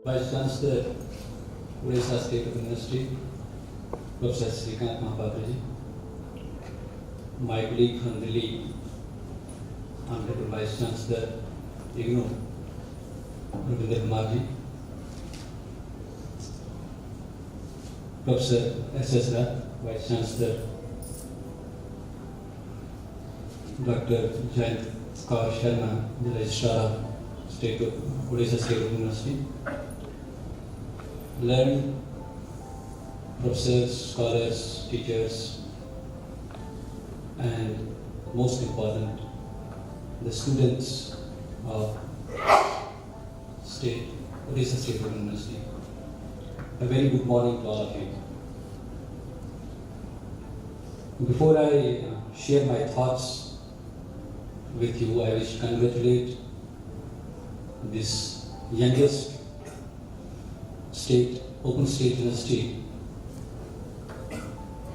Vice Chancellor, Odisha State University, Professor Srikanth Mahapatraji, my colleague from Delhi, Honorable Vice Chancellor, IGNOU, Ravinder Kumarji, Professor S.S. Rao, Vice Chancellor, Dr. Jayant Kaur Sharma, the Registrar of Odisha State University, learned professors, scholars, teachers, and most important, the students of Odisha State University. A very good morning to all of you. Before I share my thoughts with you, I wish to congratulate this youngest open state university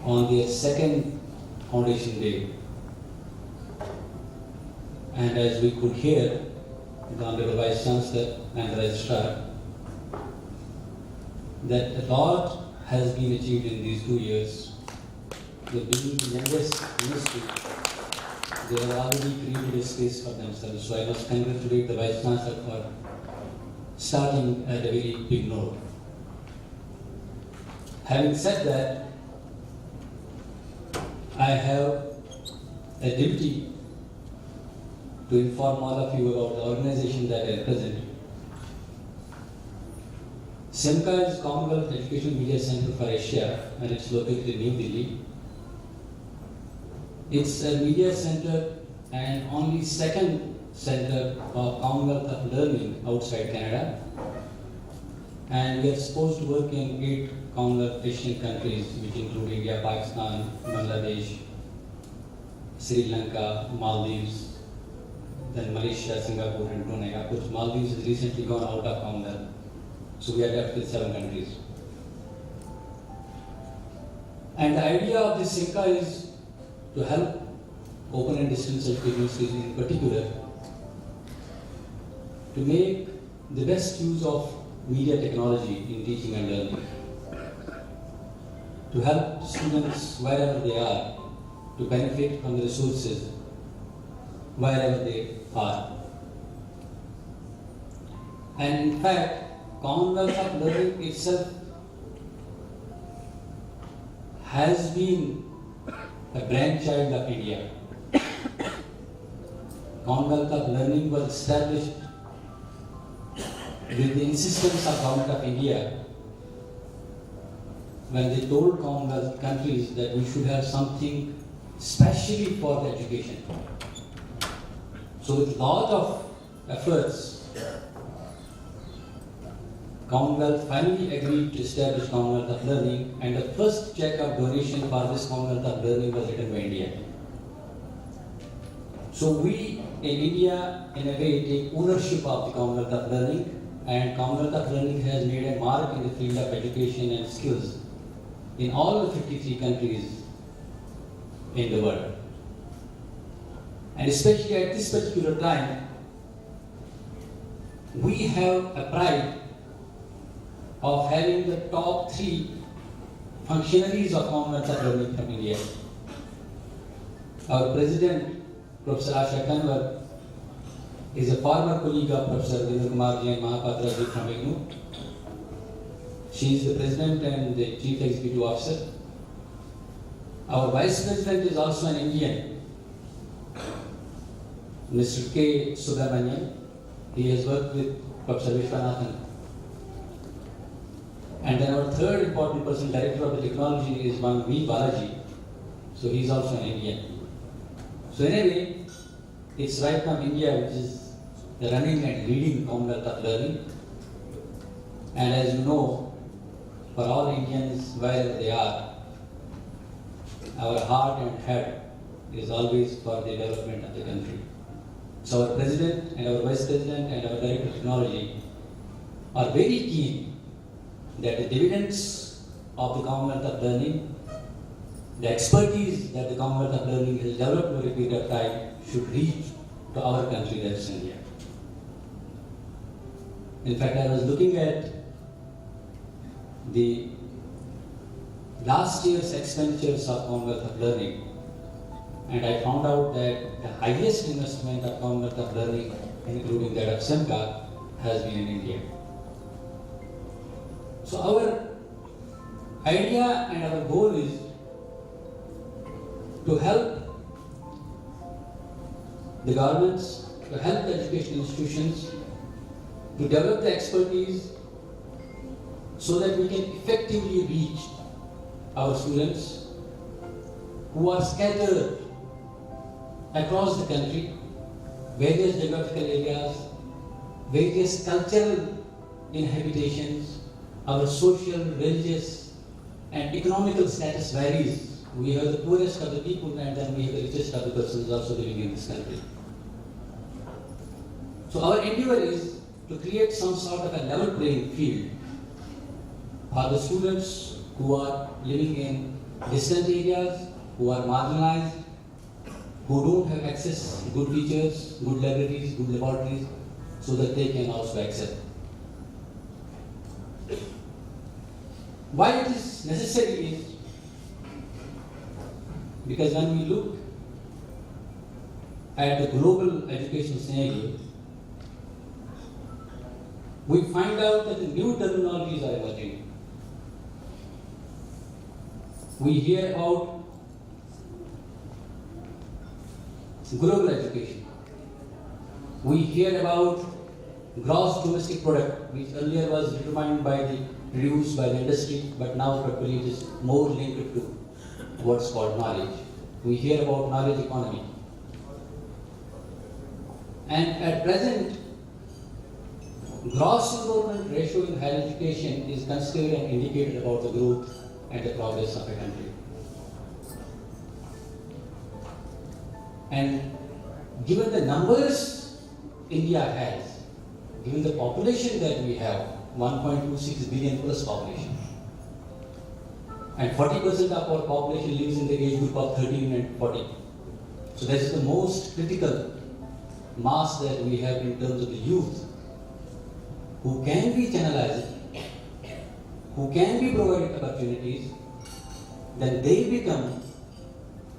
on their second foundation day. And as we could hear, the Honorable Vice Chancellor and the Registrar, that a lot has been achieved in these 2 years. Being the youngest university, they have already created a space for themselves. So I must congratulate the Vice Chancellor for starting at a very big note. Having said that, I have a duty to inform all of you about the organization that I represent. CEMCA is Commonwealth Education Media Center for Asia, and it's located in New Delhi. It's a media center and only second center of Commonwealth of Learning outside Canada. And we are supposed to work in 8 Commonwealth Asian countries, which include India, Pakistan, Bangladesh, Sri Lanka, Maldives, then Malaysia, Singapore, and Brunei. Of course, Maldives has recently gone out of Commonwealth, so we are left with 7 countries. And the idea of this CEMCA is to help open and distance education institutions in particular to make the best use of media technology in teaching and learning, to help students wherever they are to benefit from the resources wherever they are. And in fact, Commonwealth of Learning itself has been a brainchild of India. Commonwealth of Learning was established with the insistence of Government of India when they told Commonwealth countries that we should have something specially for the education. So with a lot of efforts, Commonwealth finally agreed to establish Commonwealth of Learning, and the first check of donation for this Commonwealth of Learning was written by India. So we in India, in a way, take ownership of the Commonwealth of Learning, and Commonwealth of Learning has made a mark in the field of education and skills in all the 53 countries in the world. And especially at this particular time, we have a pride of having the top 3 functionaries of Commonwealth of Learning from India. Our President, Professor Asha Kanwar, is a former colleague of Professor Ravinder Kumarji and Mahapatraji from IGNOU. She is the President and the Chief Executive Officer. Our Vice President is also an Indian, Mr. K. Subramanian. He has worked with Professor Vishwanathan. And then our third important person, Director of the Technology, is one V. Balaji. So he is also an Indian. So anyway, it's right from India which is running and leading Commonwealth of Learning. And as you know, for all Indians, wherever they are, our heart and head is always for the development of the country. So our President and our Vice President and our Director of Technology are very keen that the dividends of the Commonwealth of Learning, the expertise that the Commonwealth of Learning has developed over a period of time should reach to our country, that's India. In fact, I was looking at the last year's expenditures of Commonwealth of Learning, and I found out that the highest investment of Commonwealth of Learning, including that of CEMCA, has been in India. So our idea and our goal is to help the governments, to help the educational institutions, to develop the expertise so that we can effectively reach our students who are scattered across the country, various geographical areas, various cultural inhabitations, our social, religious, and economical status varies. We have the poorest of the people and then we have the richest of the persons also living in this country. So our endeavor is to create some sort of a level playing field for the students who are living in distant areas, who are marginalized, who don't have access to good teachers, good libraries, good laboratories, so that they can also excel. Why it is necessary is because when we look at the global education scenario, we find out that the new terminologies are emerging. We hear about global education. We hear about gross domestic product, which earlier was determined by the produced by the industry, but now probably it is more linked to what's called knowledge. We hear about knowledge economy. And at present, gross enrollment ratio in higher education is considered an indicator about the growth and the progress of a country. And given the numbers India has, given the population that we have, 1.26 billion plus population, and 40% of our population lives in the age group of 13 and 40. So this is the most critical mass that we have in terms of the youth who can be channelized, who can be provided opportunities, then they become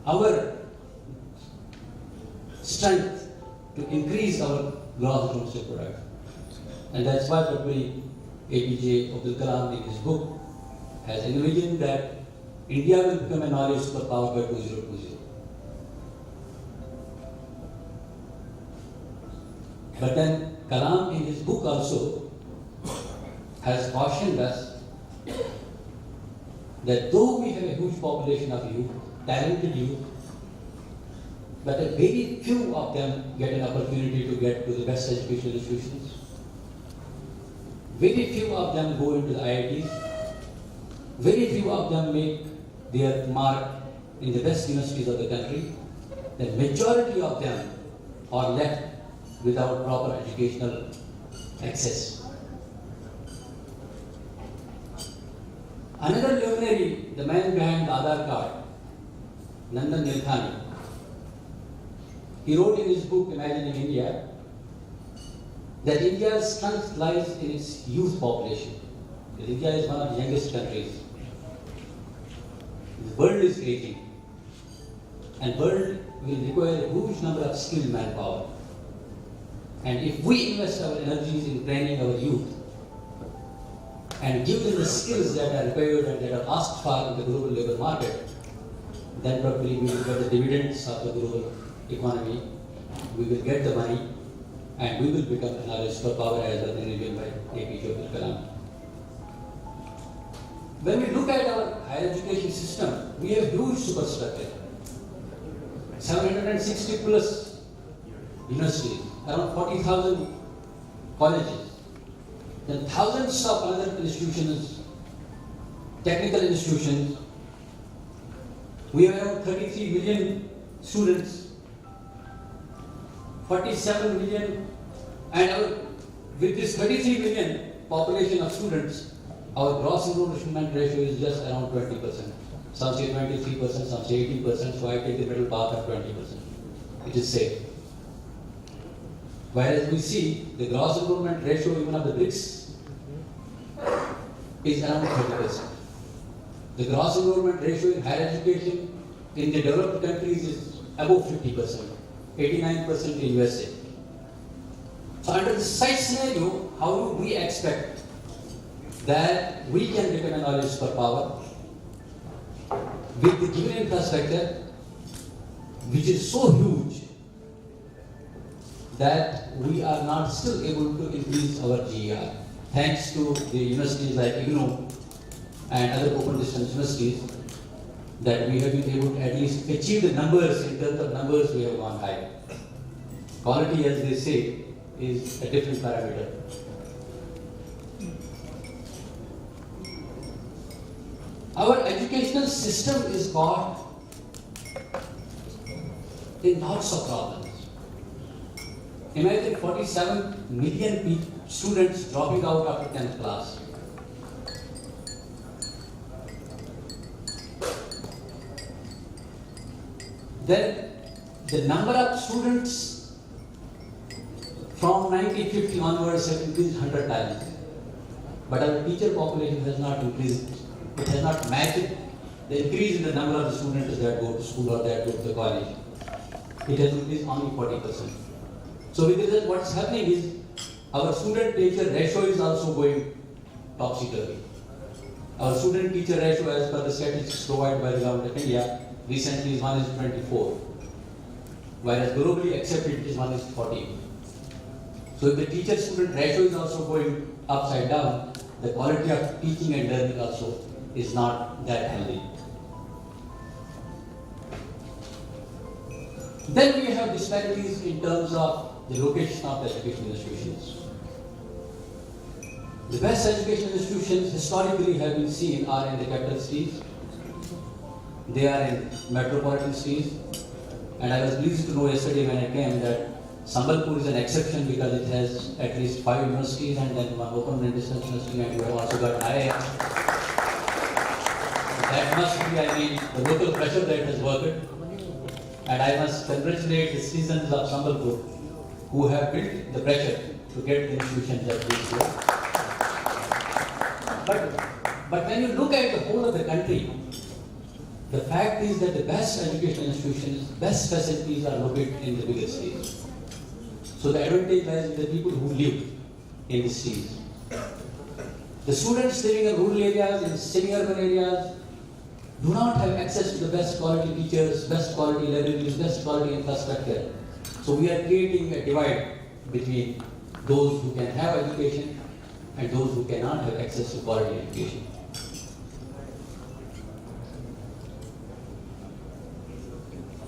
our strength to increase our gross domestic product. And that's why probably APJ Abdul Kalam in his book has envisioned that India will become a knowledge superpower by 2020. But then Kalam in his book also has cautioned us that though we have a huge population of youth, talented youth, but a very few of them get an opportunity to get to the best educational institutions. Very few of them go into the IITs. Very few of them make their mark in the best universities of the country. The majority of them are left without proper educational access. Another luminary, the man behind the Aadhaar card, Nandan Nilekani, he wrote in his book Imagining India that India's strength lies in its youth population. India is one of the youngest countries. The world is aging, and world will require a huge number of skilled manpower. And if we invest our energies in training our youth and give them the skills that are required and that are asked for in the global labor market, then probably we will get the dividends of the global economy, we will get the money, and we will become a knowledge superpower as was envisioned by APJ Abdul Kalam. When we look at our higher education system, we have huge superstructure. 760 plus universities, around 40,000 colleges, then thousands of other institutions, technical institutions. We have around 33 million students, 47 million, and with this 33 million population of students, our gross enrollment ratio is just around 20%. Some say 23%, some say 18%, so I take the middle path of 20%. It is safe. Whereas we see the gross enrollment ratio even of the BRICS is around 30%. The gross enrollment ratio in higher education in the developed countries is above 50%, 89% in USA. So under such scenario, how do we expect that we can become a knowledge superpower with the given infrastructure, which is so huge that we are not still able to increase our GER, thanks to the universities like IGNOU and other open distance universities, that we have been able to at least achieve the numbers. In terms of numbers, we have gone high. Quality, as they say, is a different parameter. Our educational system is caught in lots of problems. Imagine 47 million students dropping out after 10th class. Then the number of students from 1950 onwards have increased 100 times. But our teacher population has not increased. It has not matched the increase in the number of the students that go to school or that go to the college. It has increased only 40%. So with this, what's happening is our student-teacher ratio is also going topsy-turvy. Our student-teacher ratio, as per the statistics provided by the government of India, recently is 1:24, whereas globally accepted it is 1:14. So if the teacher-student ratio is also going upside down, the quality of teaching and learning also is not that healthy. Then we have disparities in terms of the location of the educational institutions. The best educational institutions historically have been seen are in the capital cities. They are in metropolitan cities. And I was pleased to know yesterday when I came that Sambalpur is an exception because it has at least 5 universities and then one open and distance university, and we have also got IIM. That must be, the local pressure that has worked. And I must congratulate the citizens of Sambalpur who have built the pressure to get the institutions that we see. But when you look at the whole of the country, the fact is that the best educational institutions, best facilities are located in the bigger cities. So the advantage lies with the people who live in the cities. The students living in rural areas, in semi-urban areas, do not have access to the best quality teachers, best quality libraries, best quality infrastructure. So we are creating a divide between those who can have education and those who cannot have access to quality education.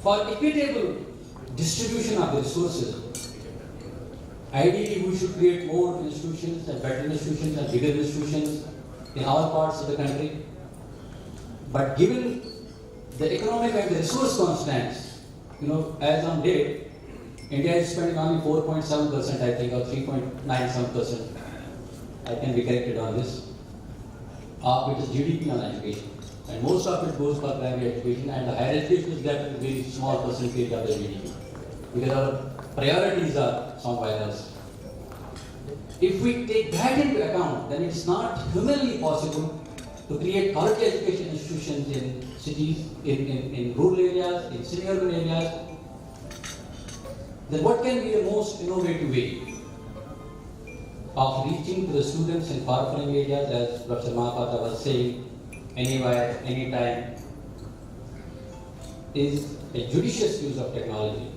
For equitable distribution of the resources, ideally we should create more institutions and better institutions and bigger institutions in all parts of the country. But given the economic and the resource constraints, as on date, India is spending only 4.7%, I think, or 3.97%. I can be corrected on this. Of its GDP on education. And most of it goes for primary education, and the higher education is left with a very small percentage of the GDP. Because our priorities are somewhere else. If we take that into account, then it's not humanly possible to create quality education institutions in cities, in rural areas, in semi-urban areas. Then what can be the most innovative way of reaching to the students in far-flung areas, as Professor Mahapatra was saying, anywhere, anytime, is a judicious use of technology,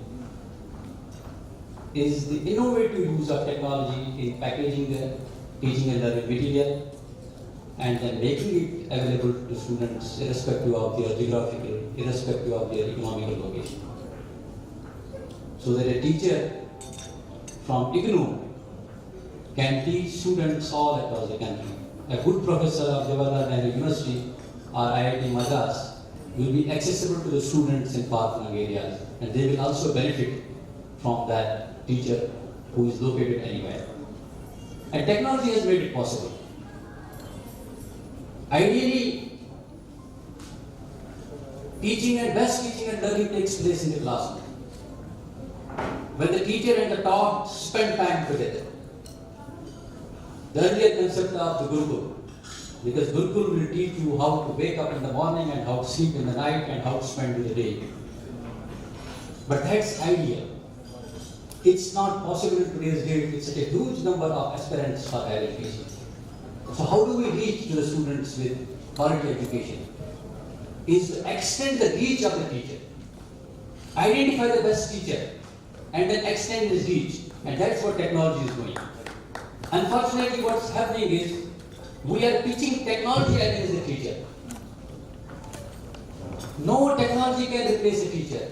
is the innovative use of technology in packaging the teaching and learning material, and then making it available to students irrespective of their geographical, irrespective of their economical location. So that a teacher from IGNOU can teach students all across the country. A good professor of Jawaharlal Nehru University or IIT Madras will be accessible to the students in far-flung areas, and they will also benefit from that teacher who is located anywhere. And technology has made it possible. Ideally, best teaching and learning takes place in the classroom. When the teacher and the taught spend time together. The earlier concept of the Gurukul, Because Gurukul will teach you how to wake up in the morning and how to sleep in the night and how to spend the day. But that's ideal. It's not possible in today's day with such a huge number of aspirants for higher education. So how do we reach to the students with quality education? Is to extend the reach of the teacher. Identify the best teacher and then extend his reach. And that's what technology is doing. Unfortunately, what's happening is we are teaching technology against the teacher. No technology can replace a teacher.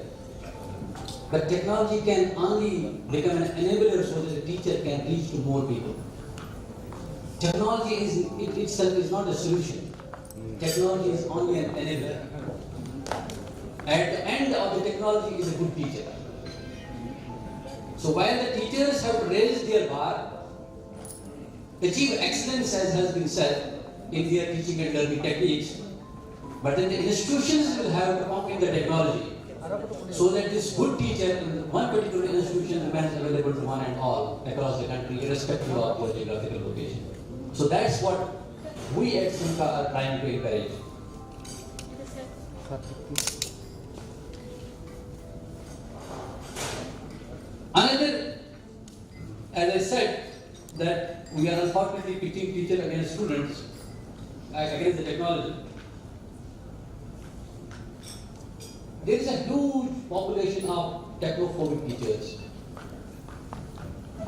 But technology can only become an enabler so that the teacher can reach to more people. Technology itself is not a solution. Technology is only an enabler. At the end of the technology is a good teacher. So while the teachers have to raise their bar, achieve excellence as has been said in their teaching and learning techniques, but then the institutions will have to pump in the technology so that this good teacher in one particular institution remains available to one and all across the country, irrespective of your geographical location. So that's what we at CEMCA are trying to encourage. Another, as I said, that we are unfortunately pitting teacher against students, against the technology. There is a huge population of technophobic teachers.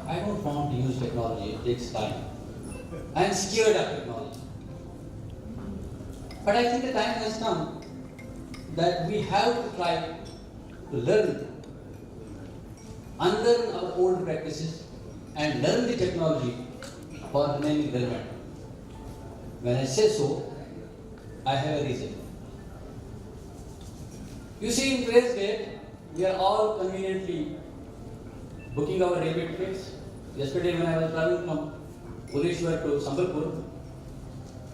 I don't want to use technology, it takes time. I am scared of technology. But I think the time has come that we have to try to learn, unlearn our old practices and learn the technology for remaining relevant. When I say so, I have a reason. You see, in today's date, we are all conveniently booking our railway tickets. Yesterday, when I was traveling from Odisha to Sambalpur,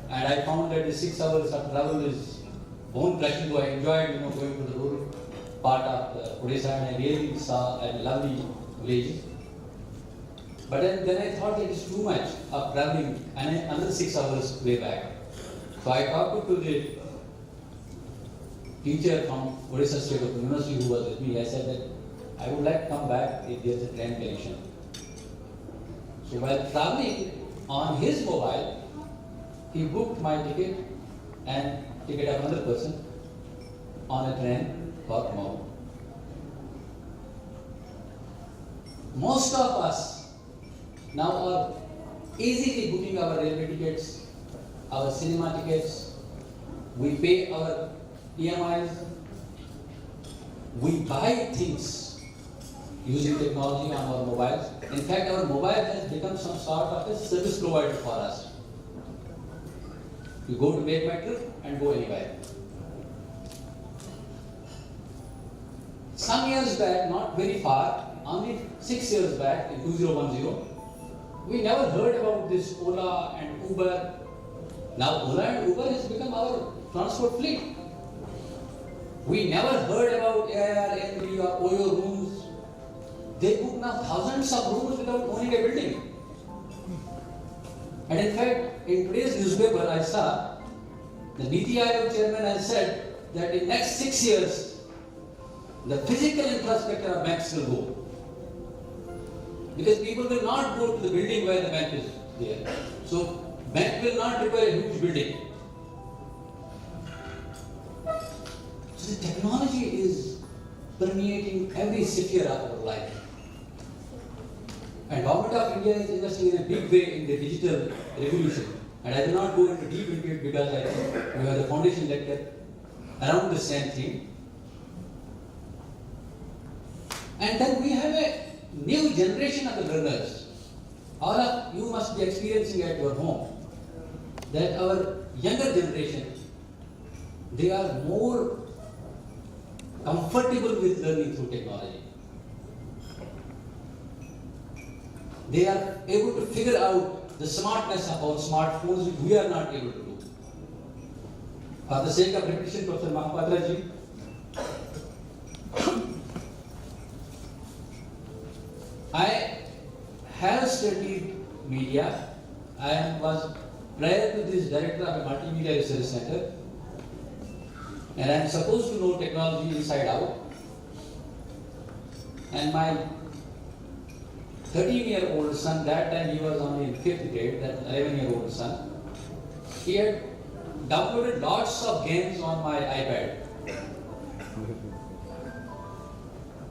and I found that the 6 hours of travel is bone crushing, so I enjoyed, going to the rural part of Odisha, and I really saw a lovely village. But then I thought it is too much of traveling and another 6 hours way back. So I talked to the teacher from Odisha State of University who was with me. I said that I would like to come back if there is a train connection. So while traveling on his mobile, he booked my ticket and ticket of another person on a train for tomorrow. Most of us now are easily booking our railway tickets, our cinema tickets, we pay our EMIs, we buy things using technology on our mobiles. In fact, our mobile has become some sort of a service provider for us. You go to make my trip and go anywhere. Some years back, not very far, only 6 years back in 2010, we never heard about this Ola and Uber. Now Ola and Uber has become our transport fleet. We never heard about Airbnb or OSOU rooms. They book now thousands of rooms without owning a building. And in fact, in today's newspaper, I saw the Niti Aayog chairman has said that in next 6 years, the physical infrastructure of banks will go. Because people will not go to the building where the bank is there. So, bank will not require a huge building. So, the technology is permeating every sphere of our life. And Government of India is investing in a big way in the digital revolution. And I will not go into deep into it because I think we have the foundation lecture around the same theme. And then we have a new generation of the learners. All of you must be experiencing at your home that our younger generation, they are more comfortable with learning through technology. They are able to figure out the smartness of our smartphones which we are not able to do. For the sake of repetition, Professor Mahapatra ji, I have studied media. I was prior to this, director of a multimedia research center, and I am supposed to know technology inside out. And my 13-year-old son, that time he was only in 5th grade, that 11-year-old son, he had downloaded lots of games on my iPad.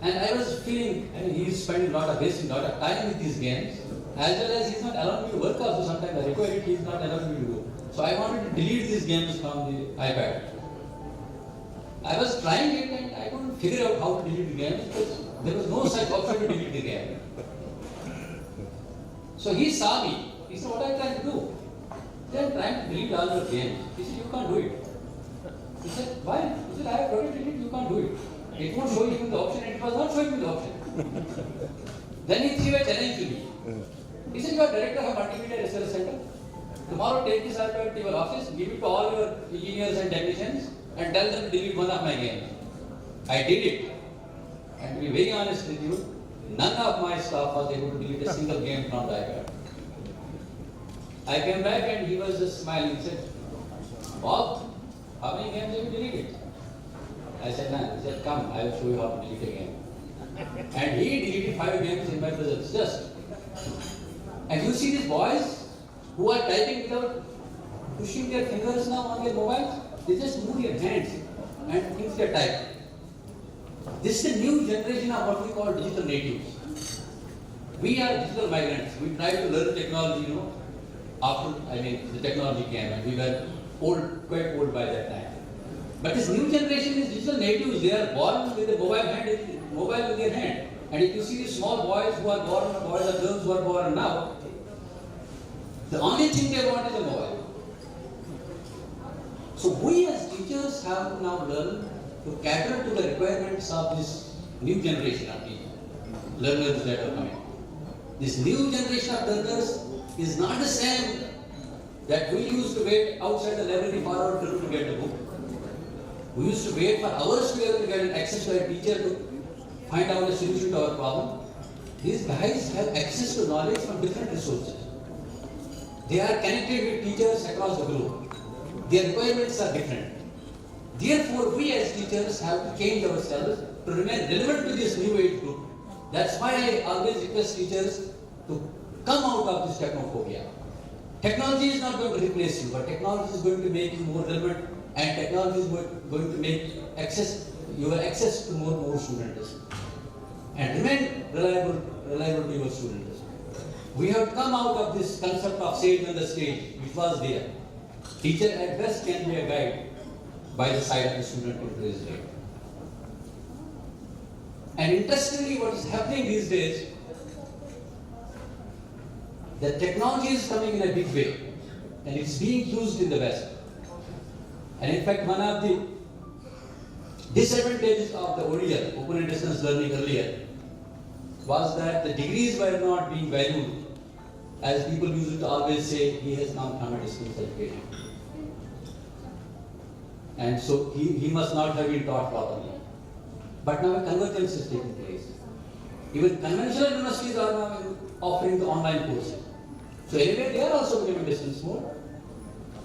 And I was feeling, he's spending wasting a lot of time with these games, as well as he's not allowing me to work also. Sometimes I require it, he's not allowing me to do. So I wanted to delete these games from the iPad. I was trying it and I couldn't figure out how to delete the games because there was no such option to delete the game. So he saw me. He said, "What are you trying to do?" I said, "I'm trying to delete all your games." He said, "You can't do it." He said, "Why?" He said, "I have protected it, you can't do it. It won't show you the option," and it was not showing me the option. Then he threw a challenge to me. He said, "You are director of a multimedia research center. Tomorrow take this iPad to your office, give it to all your engineers and technicians, and tell them to delete one of my games." I did it. And to be very honest with you, none of my staff was able to delete a single game from the iPad. I came back and he was just smiling. He said, "Bob, how many games have you deleted?" I said, "None." He said, "Come, I will show you how to delete a game." And he deleted 5 games in my presence, just. And you see these boys who are typing without pushing their fingers now on their mobiles, they just move their hands and things get typed. This is the new generation of what we call digital natives. We are digital migrants. We try to learn technology, after, the technology came and we were quite old by that time. But this new generation is digital natives. They are born with a mobile in their hand. And if you see these small boys who are born, boys or girls who are born now, the only thing they want is a mobile. So we as teachers have to now learn to cater to the requirements of this new generation of learners that are coming. This new generation of learners is not the same that we used to wait outside the library for our children to get a book. We used to wait for hours to be able to get access to a teacher to find out a solution to our problem. These guys have access to knowledge from different resources. They are connected with teachers across the globe. Their requirements are different. Therefore, we as teachers have to change ourselves to remain relevant to this new age group. That's why I always request teachers to come out of this technophobia. Technology is not going to replace you, but technology is going to make you more relevant, and technology is going to make your access to more students. And remain reliable to your students. We have to come out of this concept of sage on the stage, which was there. Teacher at best can be a guide by the side of the student in today's day. And interestingly, what is happening these days, the technology is coming in a big way, and it's being used in the West. And in fact, one of the disadvantages of the ODL, open and distance learning earlier, was that the degrees were not being valued. As people used to always say, he has come from a distance education. And so he must not have been taught properly. But now a convergence is taking place. Even conventional universities are now offering the online courses. So anyway, they are also becoming distance mode.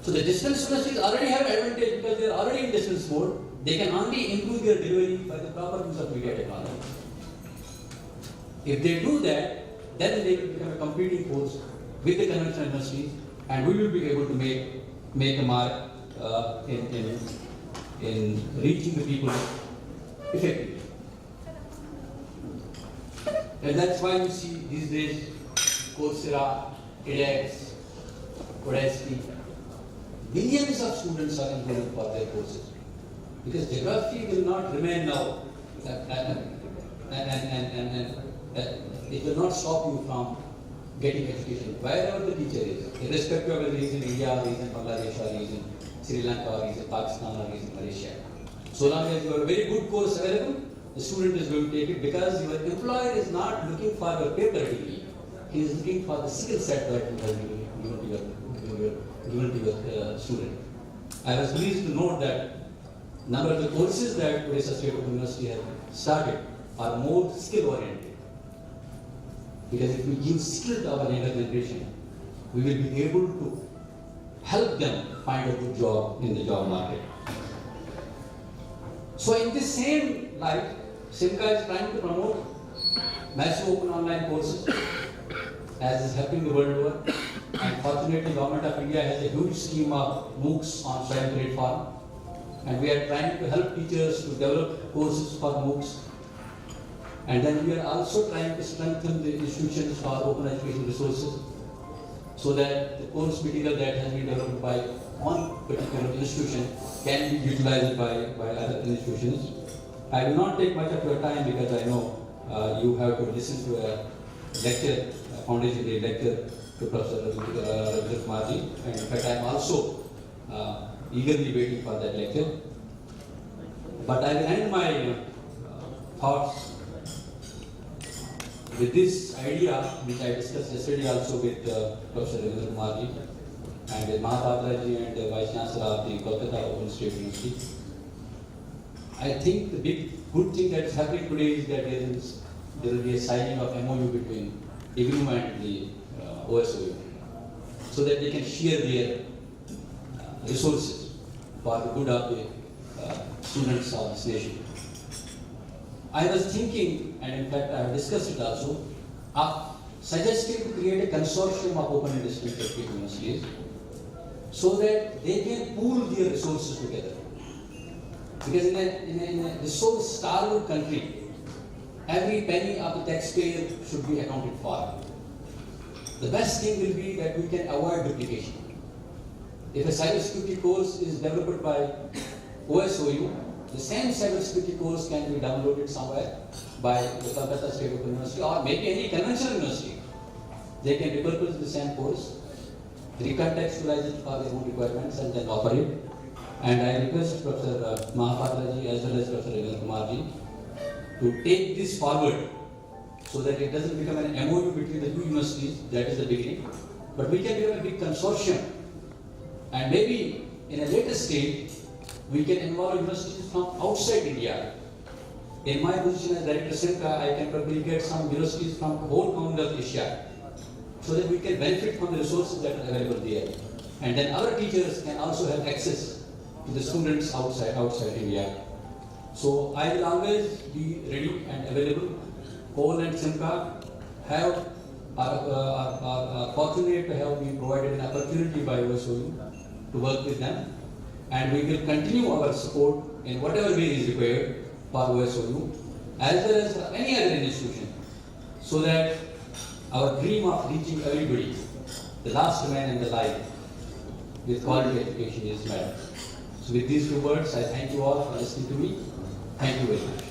So the distance universities already have an advantage because they are already in distance mode. They can only improve their delivery by the proper use of media technology. If they do that, then they will become a competing force with the conventional universities, and we will be able to make a mark in reaching the people effectively. And that's why you see these days Coursera, edX, Udacity, millions of students are enrolling for their courses. Because geography will not remain now, and it will not stop you from getting education wherever the teacher is, irrespective of whether he is in India or he is in Bangladesh or he is in Sri Lanka or he is in Pakistan or he is in Malaysia. So long as you have a very good course available, the student is going to take it because your employer is not looking for your paper degree. He is looking for the skill set that you have given to your student. I was pleased to note that number of the courses that Odisha State University has started are more skill oriented. Because if we give skill to our younger generation, we will be able to help them find a good job in the job market. So in this same light, CEMCA is trying to promote massive open online courses as is happening the world over. And fortunately, Government of India has a huge scheme of MOOCs on SWAYAM platform. And we are trying to help teachers to develop courses for MOOCs. And then we are also trying to strengthen the institutions for open education resources so that the course material that has been developed by one particular institution can be utilized by other institutions. I will not take much of your time because I know you have to listen to a lecture, a foundation day lecture to Professor Rasool Kumarji. And in fact, I am also eagerly waiting for that lecture. But I will end my thoughts with this idea, which I discussed yesterday also with Professor Rasool Kumarji and Mahapatraji and Vice Chancellor of the Kolkata Open State University. I think the big good thing that is happening today is that there will be a signing of MOU between IGNOU and the OSOU, so that they can share their resources for the good of the students of this nation. I was thinking, and in fact I have discussed it also, of suggesting to create a consortium of open and distance education universities so that they can pool their resources together. Because in a resource-starved country, every penny of the taxpayer should be accounted for. The best thing will be that we can avoid duplication. If a cybersecurity course is developed by OSOU, the same cybersecurity course can be downloaded somewhere by the Kolkata State Open University or maybe any conventional university. They can repurpose the same course, recontextualize it for their own requirements and then offer it. And I request Professor Mahapatraji as well as Professor Rasool Kumarji to take this forward so that it doesn't become an MOU between the two universities, that is the beginning, but we can become a big consortium. And maybe in a later stage, we can involve universities from outside India. In my position as Director CEMCA, I can probably get some universities from the whole Commonwealth Asia so that we can benefit from the resources that are available there. And then our teachers can also have access to the students outside India. So I will always be ready and available. COAL and CEMCA are fortunate to have been provided an opportunity by OSOU to work with them. And we will continue our support in whatever way is required for OSOU as well as for any other institution so that our dream of reaching everybody, the last man in the life, with quality education is met. So with these two words, I thank you all for listening to me. Thank you very much.